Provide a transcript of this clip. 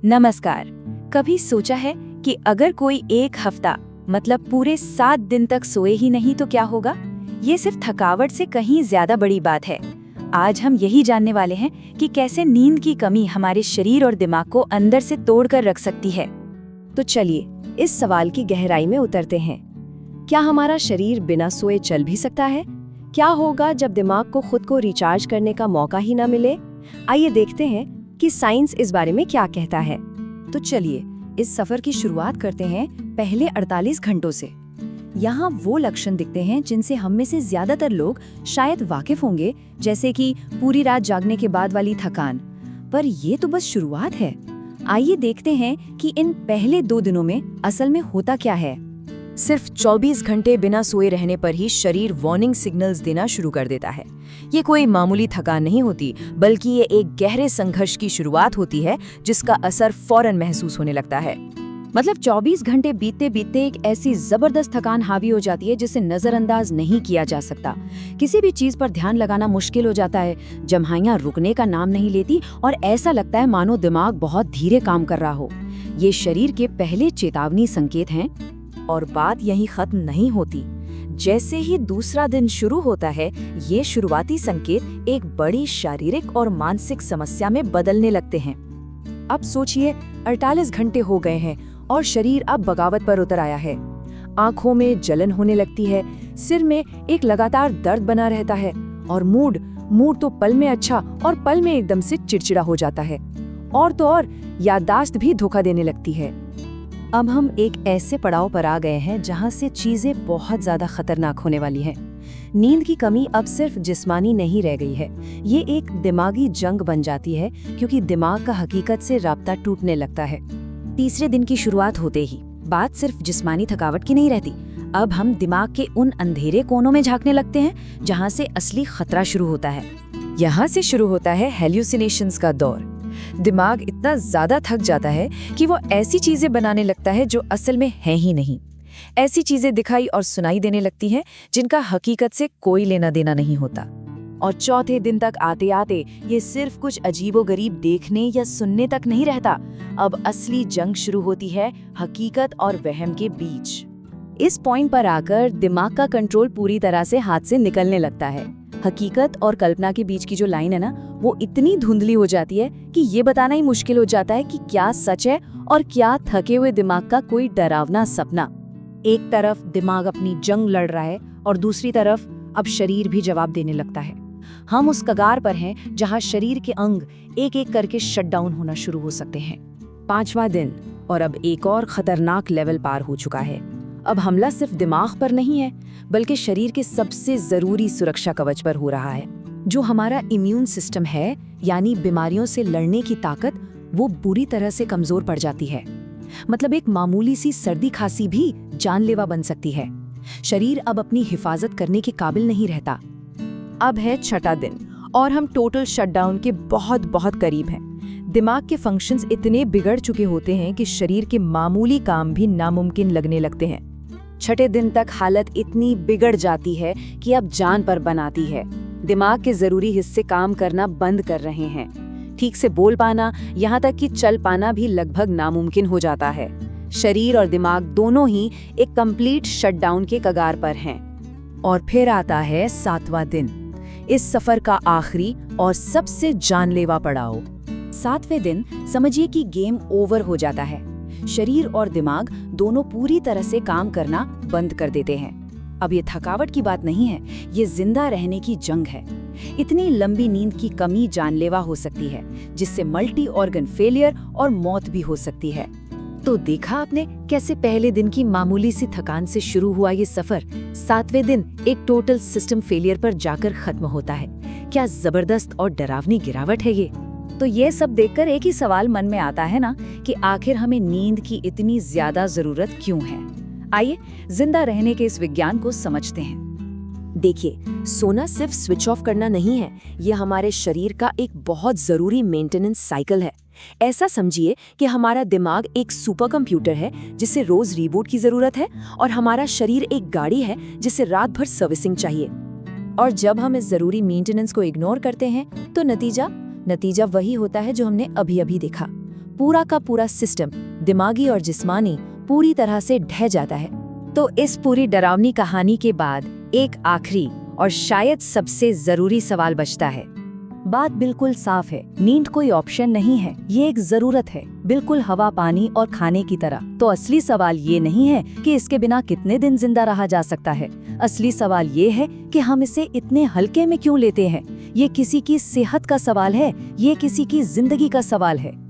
नमस्कार। कभी सोचा है कि अगर कोई एक हफ्ता मतलब पूरे 7 दिन तक सोए ही नहीं तो क्या होगा? ये सिर्फ थकावट से कहीं ज्यादा बड़ी बात है। आज हम यही जानने वाले हैं कि कैसे नींद की कमी हमारे शरीर और दिमाग को अंदर से तोड़कर रख सकती है। तो चलिए इस सवाल की गहराई में उतरते हैं। क्या हमारा शरीर बिना सोए चल भी सकता है? क्या होगा जब दिमाग को खुद को रिचार्ज करने का मौका ही ना मिले? आइए देखते हैं कि साइंस इस बारे में क्या कहता है। तो चलिए इस सफर की शुरुआत करते हैं पहले 48 घंटों से। यहाँ वो लक्षण दिखते हैं जिनसे हम में से ज्यादातर लोग शायद वाकिफ होंगे, जैसे कि पूरी रात जागने के बाद वाली थकान। पर ये तो बस शुरुआत है। आइए देखते हैं कि इन पहले 2 दिनों में असल में होता क्या है। सिर्फ 24 घंटे बिना सोए रहने पर ही शरीर वार्निंग सिग्नल्स देना शुरू कर देता है। ये कोई मामूली थकान नहीं होती, बल्कि ये एक गहरे संघर्ष की शुरुआत होती है जिसका असर फौरन महसूस होने लगता है। मतलब 24 घंटे बीतते बीतते एक ऐसी जबरदस्त थकान हावी हो जाती है जिसे नजरअंदाज नहीं किया जा सकता। किसी भी चीज पर ध्यान लगाना मुश्किल हो जाता है, जम्हाइयां रुकने का नाम नहीं लेती और ऐसा लगता है मानो दिमाग बहुत धीरे काम कर रहा हो। ये शरीर के पहले चेतावनी संकेत हैं। और बात यहीं खत्म नहीं होती। जैसे ही दूसरा दिन शुरू होता है, ये शुरुआती संकेत एक बड़ी शारीरिक और मानसिक समस्या में बदलने लगते हैं। अब सोचिए 48 घंटे हो गए हैं और शरीर अब बगावत पर उतर आया है। आंखों में जलन होने लगती है, सिर में एक लगातार दर्द बना रहता है और मूड तो पल में अच्छा और पल में एकदम से चिड़चिड़ा हो जाता है। और तो और याददाश्त भी धोखा देने लगती है। अब हम एक ऐसे पड़ाव पर आ गए हैं जहां से चीजें बहुत ज्यादा खतरनाक होने वाली हैं। नींद की कमी अब सिर्फ जिस्मानी नहीं रह गई है, ये एक दिमागी जंग बन जाती है, क्योंकि दिमाग का हकीकत से राब्ता टूटने लगता है। तीसरे दिन की शुरुआत होते ही बात सिर्फ जिस्मानी थकावट की नहीं रहती। अब हम दिमाग के उन अंधेरे कोनों में झांकने लगते हैं जहां से असली खतरा शुरू होता है। यहाँ से शुरू होता है हेल्यूसिनेशंस का दौर। दिमाग इतना ज्यादा थक जाता है कि वो ऐसी चीजें बनाने लगता है जो असल में हैं ही नहीं। ऐसी चीजें दिखाई और सुनाई देने लगती हैं जिनका हकीकत से कोई लेना देना नहीं होता। और चौथे दिन तक आते आते ये सिर्फ कुछ अजीबोगरीब देखने या सुनने तक नहीं रहता। अब असली जंग शुरू होती है हकीकत और वहम के बीच। इस पॉइंट पर आकर दिमाग का कंट्रोल पूरी तरह से हाथ से निकलने लगता है। हकीकत और कल्पना के बीच की जो लाइन है ना, वो इतनी धुंधली हो जाती है कि ये बताना ही मुश्किल हो जाता है कि क्या सच है और क्या थके हुए दिमाग का कोई डरावना सपना। एक तरफ दिमाग अपनी जंग लड़ रहा है और दूसरी तरफ अब शरीर भी जवाब देने लगता है। हम उस कगार पर हैं जहां शरीर के अंग एक एक करके शटडाउन होना शुरू हो सकते हैं। 5वां दिन और अब एक और खतरनाक लेवल पार हो चुका है। अब हमला सिर्फ दिमाग पर नहीं है, बल्कि शरीर के सबसे जरूरी सुरक्षा कवच पर हो रहा है। जो हमारा इम्यून सिस्टम है, यानी बीमारियों से लड़ने की ताकत, वो बुरी तरह से कमजोर पड़ जाती है। मतलब एक मामूली सी सर्दी खांसी भी जानलेवा बन सकती है। शरीर अब अपनी हिफाजत करने के काबिल नहीं रहता। अब है 6वां दिन और हम टोटल शटडाउन के बहुत बहुत करीब हैं। दिमाग के फंक्शंस इतने बिगड़ चुके होते हैं कि शरीर के मामूली काम भी नामुमकिन लगने लगते हैं। 6ठे दिन तक हालत इतनी बिगड़ जाती है कि अब जान पर बनाती है। दिमाग के जरूरी हिस्से काम करना बंद कर रहे हैं। ठीक से बोल पाना, यहाँ तक कि चल पाना भी लगभग नामुमकिन हो जाता है। शरीर और दिमाग दोनों ही एक कंप्लीट शटडाउन के कगार पर हैं। और फिर आता है 7वां दिन, इस सफर का आखिरी और सबसे जानलेवा पड़ाव। 7वें दिन समझिए कि गेम ओवर हो जाता है। शरीर और दिमाग दोनों पूरी तरह से काम करना बंद कर देते हैं। अब ये थकावट की बात नहीं है, ये जिंदा रहने की जंग है। इतनी लंबी नींद की कमी जानलेवा हो सकती है, जिससे मल्टी ऑर्गन फेलियर और मौत भी हो सकती है। तो देखा आपने कैसे पहले दिन की मामूली सी थकान से शुरू हुआ ये सफर 7वें दिन एक टोटल सिस्टम फेलियर पर जाकर खत्म होता है। क्या जबरदस्त और डरावनी गिरावट है ये। तो ये सब देखकर एक ही सवाल मन में आता है ना, कि आखिर हमें नींद की इतनी ज्यादा जरूरत क्यों है। आइए जिंदा रहने के इस विज्ञान को समझते हैं। देखिए, सोना सिर्फ स्विच ऑफ करना नहीं है, ये हमारे शरीर का एक बहुत जरूरी मेंटेनेंस साइकिल है। ऐसा समझिए कि हमारा दिमाग एक सुपर कंप्यूटर है जिसे रोज रिबूट की जरूरत है, और हमारा शरीर एक गाड़ी है जिसे रात भर सर्विसिंग चाहिए। और जब हम इस जरूरी मेंटेनेंस को इग्नोर करते हैं तो नतीजा वही होता है जो हमने अभी अभी देखा। पूरा का पूरा सिस्टम, दिमागी और जिस्मानी, पूरी तरह से ढह जाता है। तो इस पूरी डरावनी कहानी के बाद एक आखिरी और शायद सबसे जरूरी सवाल बचता है। बात बिल्कुल साफ है, नींद कोई ऑप्शन नहीं है, ये एक जरूरत है, बिल्कुल हवा, पानी और खाने की तरह। तो असली सवाल ये नहीं है कि इसके बिना कितने दिन जिंदा रहा जा सकता है। असली सवाल ये है कि हम इसे इतने हल्के में क्यों लेते हैं। ये किसी की सेहत का सवाल है, ये किसी की जिंदगी का सवाल है।